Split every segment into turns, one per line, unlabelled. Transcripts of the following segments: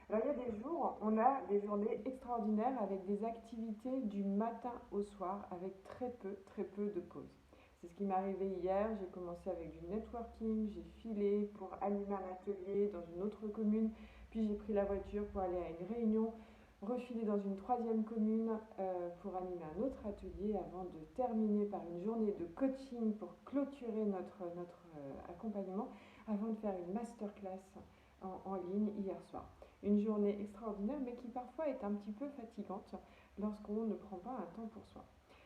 Alors il y a des jours, on a des journées extraordinaires avec des activités du matin au soir avec très peu de pauses. C'est ce qui m'est arrivé hier, j'ai commencé avec du networking, j'ai filé pour animer un atelier dans une autre commune, puis j'ai pris la voiture pour aller à une réunion, refilé dans une troisième commune pour animer un autre atelier avant de terminer par une journée de coaching pour clôturer notre accompagnement, avant de faire une masterclass en ligne hier soir. Une journée extraordinaire, mais qui parfois est un petit peu fatigante lorsqu'on ne prend pas un temps pour soi.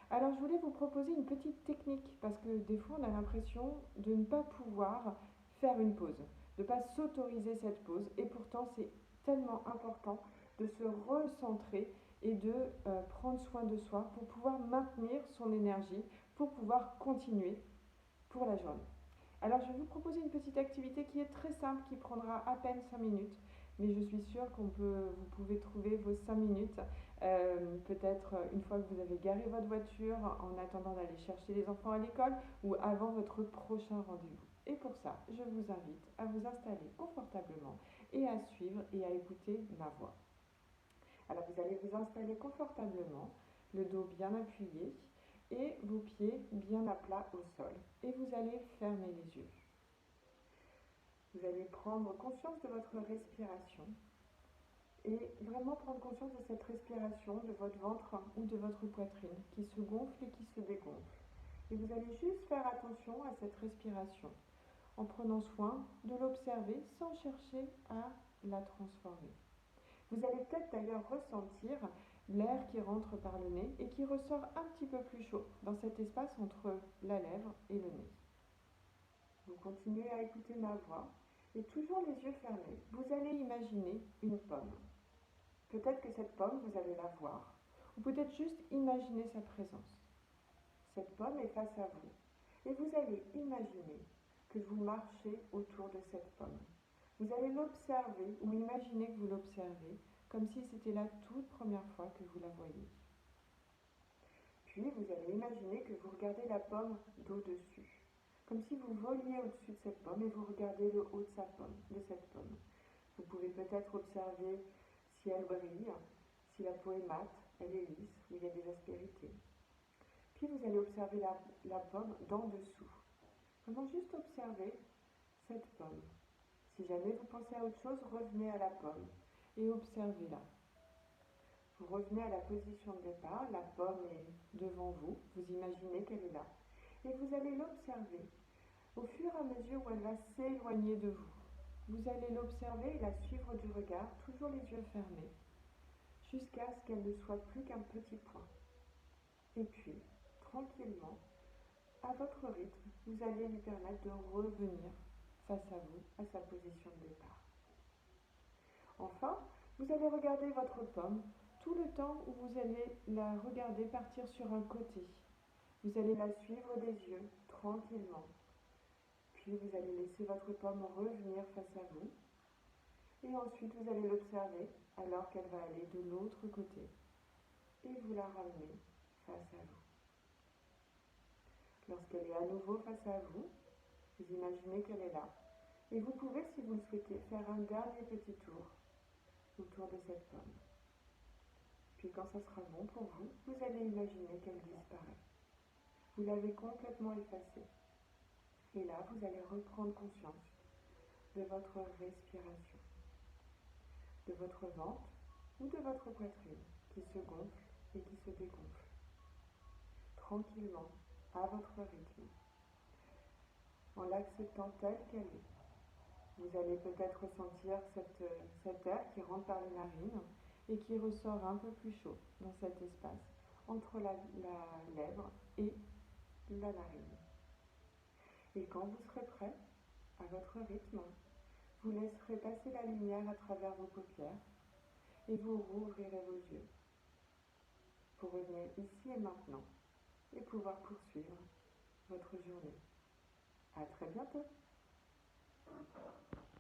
Alors je voulais vous proposer une petite technique, parce que des fois on a l'impression de ne pas pouvoir faire une pause, de ne pas s'autoriser cette pause, et pourtant c'est tellement important de se recentrer et de prendre soin de soi pour pouvoir maintenir son énergie, pour pouvoir continuer pour la journée. Alors je vais vous proposer une petite activité qui est très simple, qui prendra à peine 5 minutes, mais je suis sûre vous pouvez trouver vos 5 minutes, peut-être une fois que vous avez garé votre voiture, en attendant d'aller chercher les enfants à l'école ou avant votre prochain rendez-vous. Et pour ça, je vous invite à vous installer confortablement et à suivre et à écouter ma voix. Alors vous allez vous installer confortablement, le dos bien appuyé et vos pieds bien à plat au sol. Et vous allez fermer les yeux. Vous allez prendre conscience de votre respiration et vraiment prendre conscience de cette respiration, de votre ventre ou de votre poitrine qui se gonfle et qui se dégonfle. Et vous allez juste faire attention à cette respiration en prenant soin de l'observer sans chercher à la transformer. Vous allez peut-être d'ailleurs ressentir l'air qui rentre par le nez et qui ressort un petit peu plus chaud dans cet espace entre la lèvre et le nez. Vous continuez à écouter ma voix et toujours les yeux fermés, vous allez imaginer une pomme. Peut-être que cette pomme, vous allez la voir, ou peut-être juste imaginer sa présence. Cette pomme est face à vous et vous allez imaginer que vous marchez autour de cette pomme. Vous allez l'observer ou imaginer que vous l'observez comme si c'était la toute première fois que vous la voyez. Puis vous allez imaginer que vous regardez la pomme d'au-dessus, comme si vous voliez au-dessus de cette pomme et vous regardez le haut de cette pomme. Vous pouvez peut-être observer si elle brille, si la peau est mate, elle est lisse, ou il y a des aspérités. Puis vous allez observer la pomme d'en dessous. Vraiment juste observer cette pomme. Si jamais vous pensez à autre chose, revenez à la pomme et observez-la. Vous revenez à la position de départ, la pomme est devant vous, vous imaginez qu'elle est là. Et vous allez l'observer au fur et à mesure où elle va s'éloigner de vous. Vous allez l'observer et la suivre du regard, toujours les yeux fermés, jusqu'à ce qu'elle ne soit plus qu'un petit point. Et puis, tranquillement, à votre rythme, vous allez lui permettre de revenir face à vous, à sa position de départ. Enfin, vous allez regarder votre pomme tout le temps où vous allez la regarder partir sur un côté. Vous allez la suivre des yeux, tranquillement. Puis vous allez laisser votre pomme revenir face à vous. Et ensuite, vous allez l'observer alors qu'elle va aller de l'autre côté. Et vous la ramenez face à vous. Lorsqu'elle est à nouveau face à vous, vous imaginez qu'elle est là. Et vous pouvez, si vous le souhaitez, faire un dernier petit tour autour de cette pomme. Puis quand ça sera bon pour vous, vous allez imaginer qu'elle disparaît. Vous l'avez complètement effacée. Et là, vous allez reprendre conscience de votre respiration, de votre ventre ou de votre poitrine qui se gonfle et qui se dégonfle. Tranquillement, à votre rythme, en l'acceptant telle qu'elle est. Vous allez peut-être ressentir cet air qui rentre par les narines et qui ressort un peu plus chaud dans cet espace entre la lèvre et la narine. Et quand vous serez prêt, à votre rythme, vous laisserez passer la lumière à travers vos paupières et vous rouvrirez vos yeux pour revenir ici et maintenant et pouvoir poursuivre votre journée. À très bientôt!